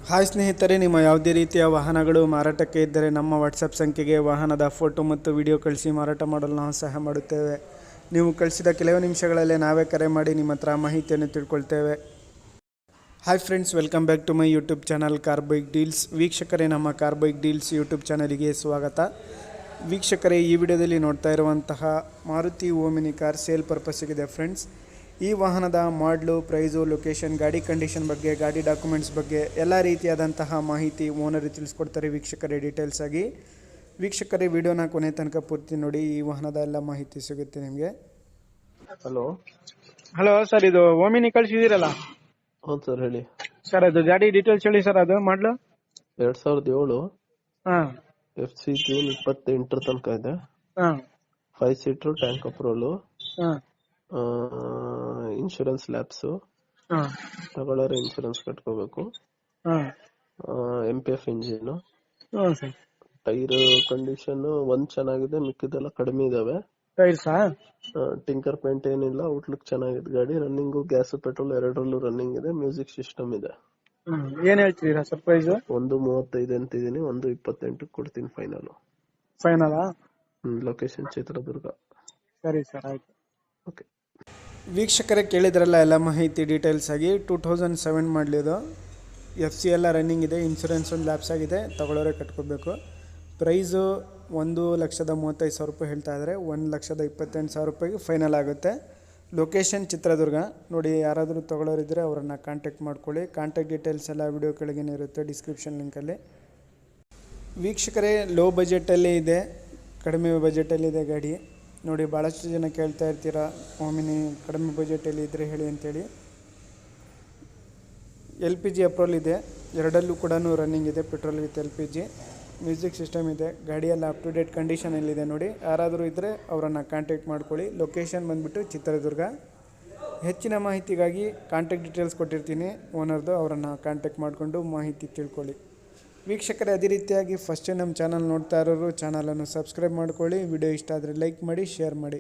Hi ಸ್ನೇಹಿತರೆ, ನಿಮ್ಮ ಯಾವುದೇ ರೀತಿಯ ವಾಹನಗಳು ಮಾರಾಟಕ್ಕೆ ಇದ್ದರೆ ನಮ್ಮ ವಾಟ್ಸಪ್ ಸಂಖ್ಯೆಗೆ ವಾಹನದ ಫೋಟೋ ಮತ್ತು ವಿಡಿಯೋ ಕಳಿಸಿ ಮಾರಾಟ ಮಾಡಲು ನಾವು ಸಹಾಯ ಮಾಡುತ್ತೇವೆ. ನೀವು ಕಳಿಸಿದ ಕೆಲವು ನಿಮಿಷಗಳಲ್ಲೇ ನಾವೇ ಕರೆ ಮಾಡಿ ನಿಮ್ಮ ಹತ್ರ ಮಾಹಿತಿಯನ್ನು ತಿಳ್ಕೊಳ್ತೇವೆ. Hi friends, welcome back to my YouTube channel car bike deals. ವೀಕ್ಷಕರೇ, ನಮ್ಮ ಕಾರ್ ಬೈಕ್ ಡೀಲ್ಸ್ ಯೂಟ್ಯೂಬ್ ಚಾನಲಿಗೆ ಸ್ವಾಗತ. ವೀಕ್ಷಕರೇ, ಈ ವಿಡಿಯೋದಲ್ಲಿ ನೋಡ್ತಾ ಇರುವಂತಹ ಮಾರುತಿ ಓಮಿನಿ ಕಾರ್ ಸೇಲ್ ಪರ್ಪಸ್ಸಿಗಿದೆ ಫ್ರೆಂಡ್ಸ್. ಈ ವಾಹನದ ಮಾಡಲು, ಪ್ರೈಸು, ಲೊಕೇಶನ್, ಗಾಡಿ ಕಂಡೀಷನ್ ಬಗ್ಗೆ, ಗಾಡಿ ಡಾಕ್ಯುಮೆಂಟ್ಸ್ ಬಗ್ಗೆ ಎಲ್ಲ ರೀತಿಯಾದಂತಹ ಮಾಹಿತಿ ಓನರ್ ತಿಳಿಸ್ಕೊಡ್ತಾರೆ ವೀಕ್ಷಕರೇ ಡೀಟೇಲ್ಸ್ ಆಗಿ. ವೀಕ್ಷಕರೇ, ವಿಡಿಯೋನ ಕೊನೆ ತನಕ ಪೂರ್ತಿ ನೋಡಿ, ಈ ವಾಹನದ ಎಲ್ಲ ಮಾಹಿತಿ ಸಿಗುತ್ತೆ ನಿಮಗೆ. ಹಲೋ ಸರ್, ಇದು ಓಮಿನಿ ಕಳಿಸಿದಿರಲ್ಲ? ಹೌದು ಸರ್, ಹೇಳಿ ಸರ್. ಅದು ಗಾಡಿ ಡೀಟೇಲ್ಸ್ ಹೇಳಿ ಸರ್. ಅದು ಮಾಡಲು 2007 ಹಾ FC ಜೂನ್ 28 ತನಕ ಇದೆ. ಹಾ 5 ಸೀಟರ್, ಟ್ಯಾಂಕ್ ಅಪ್ರೋಲ್, ಹಾ ಇನ್ಶೂರೆನ್ಸ್ ಲ್ಯಾಬ್ಸ್, ಹಾ ತಗೊಳ್ಳೋರು ಇನ್ಶೂರೆನ್ಸ್ ಕಟ್ಕೋಬೇಕು. ಹಾ MPF ಇಂಜಿನ್. ಹಾ ಸರ್. ಟೈರ್ ಕಂಡೀಷನ್ ಒಂದ್ ಚೆನ್ನಾಗಿದೆ, ಮಿಕ್ಕಿದೆಲ್ಲ ಕಡಿಮೆ ಇದಾವೆ. ಟೈರ್ಸಾ? ಟಿಂಕರ್ ಪೇಂಟ್ ಏನಿಲ್ಲ, ಔಟ್ಲುಕ್ ಚೆನ್ನಾಗಿದೆ ಗಾಡಿ. ರನ್ನಿಂಗು ಗ್ಯಾಸ್ ಪೆಟ್ರೋಲ್ ಎರಡರಲ್ಲೂ ರನ್ನಿಂಗ್ ಇದೆ. ಮ್ಯೂಸಿಕ್ ಸಿಸ್ಟಮ್ ಇದೆ. ಏನ್ ಹೇಳ್ತೀರಾ ಸರ್ ಪ್ರೈಸ್? 135 ಅಂತಿದೀನಿ, 128 ಕೊಡ್ತೀನಿ ಫೈನಲ್. ಫೈನಲ್? ಲೊಕೇಶನ್ ಚಿತ್ರದುರ್ಗ. ಸರಿ ಸರ್, ಆಯ್ತು. ಓಕೆ ವೀಕ್ಷಕರೇ, ಕೇಳಿದ್ರಲ್ಲ ಎಲ್ಲ ಮಾಹಿತಿ ಡೀಟೇಲ್ಸ್ ಆಗಿ. 2007 ಮಾಡಲಿದ್ದು, FC ಎಲ್ಲ ರನ್ನಿಂಗ್ ಇದೆ. ಇನ್ಶೂರೆನ್ಸ್ ಒಂದು ಲ್ಯಾಪ್ಸ್ ಆಗಿದೆ, ತಗೊಳ್ಳೋರೆ ಕಟ್ಕೋಬೇಕು. ಪ್ರೈಸು 1,35,000 ರೂಪಾಯಿ ಹೇಳ್ತಾ ಇದ್ದಾರೆ. 1,28,000 ರೂಪಾಯಿಗೆ ಫೈನಲ್ ಆಗುತ್ತೆ. ಲೊಕೇಶನ್ ಚಿತ್ರದುರ್ಗ. ನೋಡಿ, ಯಾರಾದರೂ ತಗೊಳ್ಳೋರಿದ್ದರೆ ಅವರನ್ನು ಕಾಂಟ್ಯಾಕ್ಟ್ ಮಾಡ್ಕೊಳ್ಳಿ. ಕಾಂಟ್ಯಾಕ್ಟ್ ಡೀಟೇಲ್ಸ್ ಎಲ್ಲ ವಿಡಿಯೋ ಕೆಳಗೇನೆ ಇರುತ್ತೆ, ಡಿಸ್ಕ್ರಿಪ್ಷನ್ ಲಿಂಕಲ್ಲಿ. ವೀಕ್ಷಕರೇ, ಲೋ ಬಜೆಟಲ್ಲಿ ಇದೆ, ಕಡಿಮೆ ಬಜೆಟಲ್ಲಿದೆ ಗಾಡಿ. ನೋಡಿ, ಭಾಳಷ್ಟು ಜನ ಕೇಳ್ತಾ ಇರ್ತೀರಾ ಓಮಿನಿ ಕಡಿಮೆ ಬಜೆಟಲ್ಲಿ ಇದ್ದರೆ ಹೇಳಿ ಅಂತೇಳಿ. LPG ಅಪ್ರೋಲ್ ಇದೆ, ಎರಡಲ್ಲೂ ಕೂಡ ರನ್ನಿಂಗ್ ಇದೆ, petrol with LPG. Music system ಇದೆ. ಗಾಡಿಯೆಲ್ಲ ಅಪ್ ಟು ಡೇಟ್ ಕಂಡೀಷನಲ್ಲಿದೆ. ನೋಡಿ, ಯಾರಾದರೂ ಇದ್ದರೆ ಅವರನ್ನು ಕಾಂಟ್ಯಾಕ್ಟ್ ಮಾಡ್ಕೊಳ್ಳಿ. ಲೊಕೇಶನ್ ಬಂದುಬಿಟ್ಟು ಚಿತ್ರದುರ್ಗ. ಹೆಚ್ಚಿನ ಮಾಹಿತಿಗಾಗಿ ಕಾಂಟ್ಯಾಕ್ಟ್ ಡೀಟೇಲ್ಸ್ ಕೊಟ್ಟಿರ್ತೀನಿ ಓನರ್ದು, ಅವರನ್ನು ಕಾಂಟ್ಯಾಕ್ಟ್ ಮಾಡಿಕೊಂಡು ಮಾಹಿತಿ ತಿಳ್ಕೊಳ್ಳಿ. ವೀಕ್ಷಕರೇ, ಅದೇ ರೀತಿಯಾಗಿ ಫಸ್ಟ್ ನಮ್ಮ ಚಾನಲ್ ನೋಡ್ತಾ ಇರೋರು ಚಾನಲನ್ನು ಸಬ್ಸ್ಕ್ರೈಬ್ ಮಾಡ್ಕೊಳ್ಳಿ. ವಿಡಿಯೋ ಇಷ್ಟ ಆದರೆ ಲೈಕ್ ಮಾಡಿ, ಶೇರ್ ಮಾಡಿ.